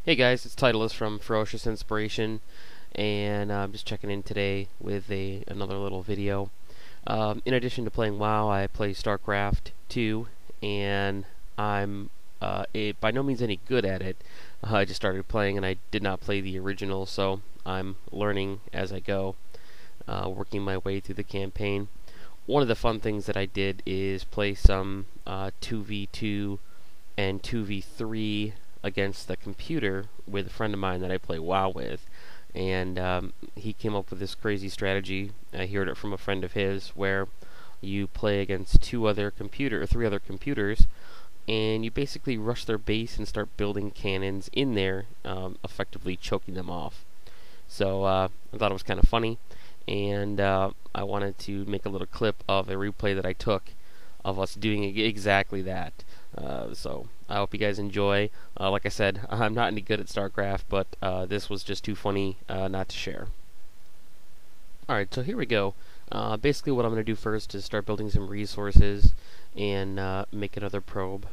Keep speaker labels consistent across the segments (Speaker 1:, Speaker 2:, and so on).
Speaker 1: Hey guys, it's Titleist from Ferocious Inspiration, and I'm just checking in today with another little video. In addition to playing WoW, I play Starcraft II, and I'm by no means any good at it. I just started playing, and I did not play the original, so I'm learning as I go, working my way through the campaign. One of the fun things that I did is play some 2v2 and 2v3 against the computer with a friend of mine that I play WoW with, and he came up with this crazy strategy. I heard it from a friend of his where you play against three other computers, and you basically rush their base and start building cannons in there, effectively choking them off. So I thought it was kind of funny, and I wanted to make a little clip of a replay that I took of us doing exactly that. So I hope you guys enjoy. Like I said, I'm not any good at StarCraft, but this was just too funny not to share. Alright, so here we go. Basically what I'm going to do first is start building some resources and make another probe.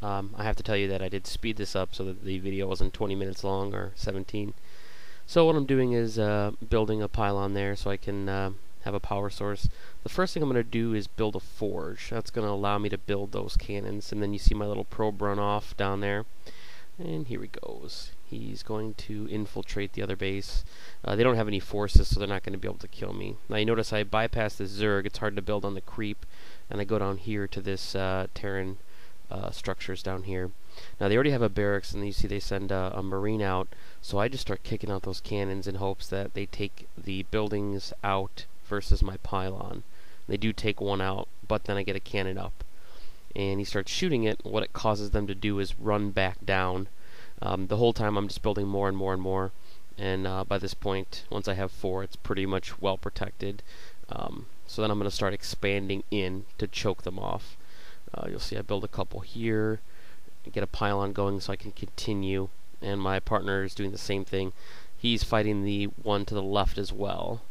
Speaker 1: I have to tell you that I did speed this up so that the video wasn't 20 minutes long or 17. So what I'm doing is building a pylon there so I can have a power source. The first thing I'm going to do is build a forge. That's going to allow me to build those cannons, and then you see my little probe run off down there. And here he goes. He's going to infiltrate the other base. They don't have any forces, so they're not going to be able to kill me. Now you notice I bypass this Zerg. It's hard to build on the creep, and I go down here to this Terran structures down here. Now they already have a barracks, and you see they send a marine out, so I just start kicking out those cannons in hopes that they take the buildings out versus my pylon. They do take one out, but then I get a cannon up. And he starts shooting it. What it causes them to do is run back down. The whole time I'm just building more and more and more. And by this point, once I have 4, it's pretty much well protected. So then I'm going to start expanding in to choke them off. You'll see I build a couple here, get a pylon going so I can continue. And my partner is doing the same thing. He's fighting the one to the left as well.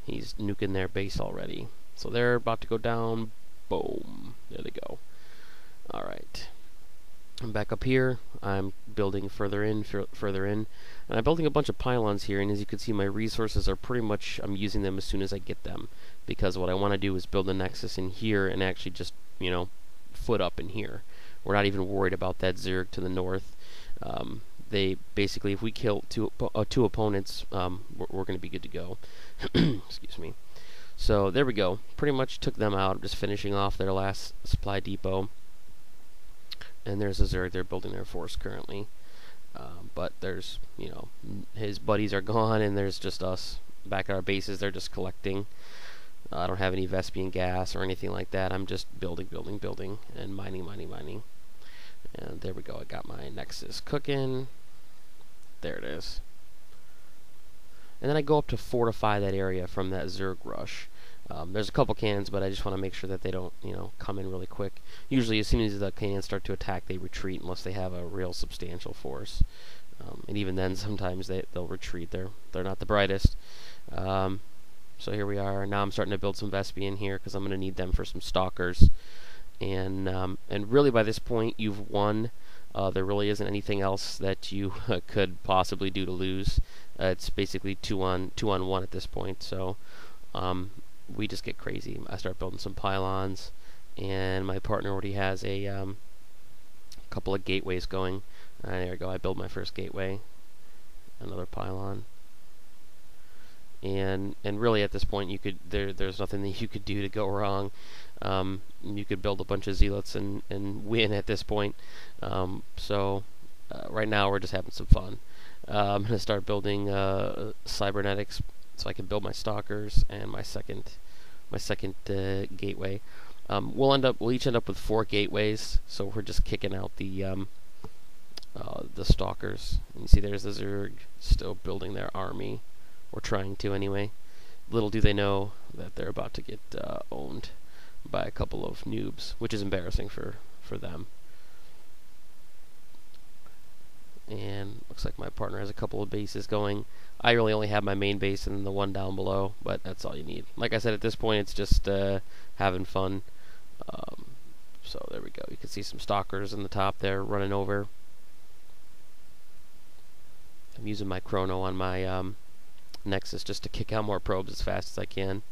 Speaker 1: He's nuking their base already. So they're about to go down. Boom. There they go. Alright. I'm back up here. I'm building further in. And I'm building a bunch of pylons here, and as you can see my resources are pretty much, I'm using them as soon as I get them. Because what I want to do is build a nexus in here and actually just, foot up in here. We're not even worried about that Zerg to the north. They basically, if we kill two opponents, we're going to be good to go. Excuse me. So there we go. Pretty much took them out. Just finishing off their last supply depot. And there's a Zerg. They're building their force currently. But there's, his buddies are gone, and there's just us back at our bases. They're just collecting. I don't have any Vespian gas or anything like that. I'm just building, and mining. And there we go. I got my nexus cooking. There it is. And then I go up to fortify that area from that Zerg rush. There's a couple cannons, but I just want to make sure that they don't, come in really quick. Usually, as soon as the cannons start to attack, they retreat unless they have a real substantial force. And even then, sometimes they'll retreat. They're not the brightest. So here we are. Now I'm starting to build some Vespian here because I'm going to need them for some stalkers. And really, by this point, you've won. There really isn't anything else that you could possibly do to lose. It's basically 2 on 1 at this point. So we just get crazy. I start building some pylons, and my partner already has a couple of gateways going. There we go. I build my first gateway. Another pylon. And really at this point there's nothing that you could do to go wrong. You could build a bunch of zealots and win at this point. So right now we're just having some fun. I'm gonna start building cybernetics so I can build my stalkers and my second gateway. We'll each end up with 4 gateways, so we're just kicking out the stalkers. And you see there's the Zerg still building their army. Or trying to anyway. Little do they know that they're about to get owned by a couple of noobs, which is embarrassing for them. And looks like my partner has a couple of bases going. I really only have my main base and the one down below, but that's all you need. Like I said, at this point it's just having fun. So there we go. You can see some stalkers in the top there running over. I'm using my chrono on my Nexus just to kick out more probes as fast as I can.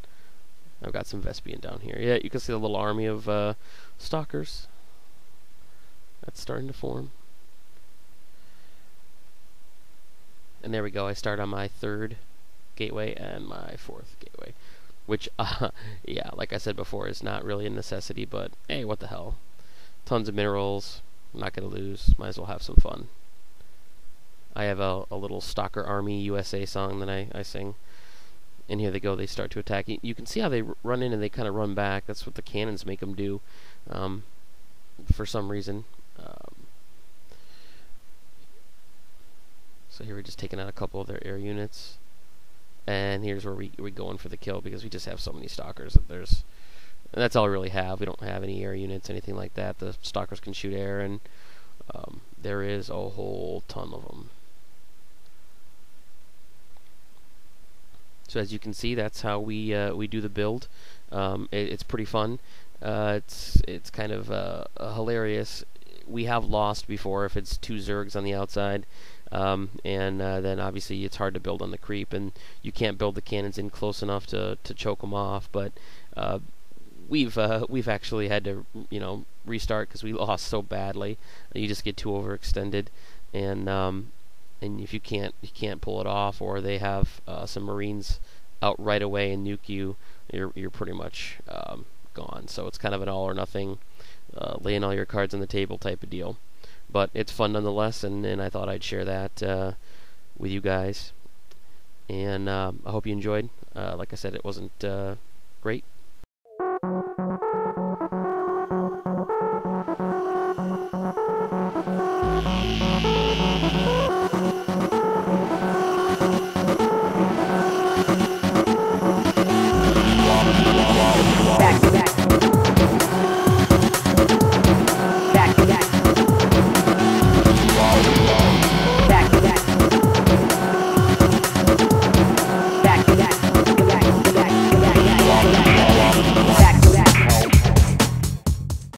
Speaker 1: I've got some Vespian down here. Yeah, you can see the little army of stalkers that's starting to form. And there we go. I start on my 3rd gateway and my 4th gateway, which, yeah, like I said before, is not really a necessity, but hey, what the hell. Tons of minerals. I'm not going to lose. Might as well have some fun. I have a little Stalker Army USA song that I sing. And here they go. They start to attack. You can see how they run in and they kind of run back. That's what the cannons make them do for some reason. So here we're just taking out a couple of their air units. And here's where we go in for the kill because we just have so many stalkers that and that's all we really have. We don't have any air units, anything like that. The stalkers can shoot air, and there is a whole ton of them. So as you can see, that's how we do the build. It's pretty fun. It's kind of hilarious. We have lost before if it's 2 Zergs on the outside, and then obviously it's hard to build on the creep, and you can't build the cannons in close enough to choke them off. But we've actually had to restart because we lost so badly. You just get too overextended, and if you can't pull it off, or they have some Marines out right away and nuke you, you're pretty much gone. So it's kind of an all or nothing, laying all your cards on the table type of deal. But it's fun nonetheless, and I thought I'd share that with you guys. And I hope you enjoyed. Like I said, it wasn't great,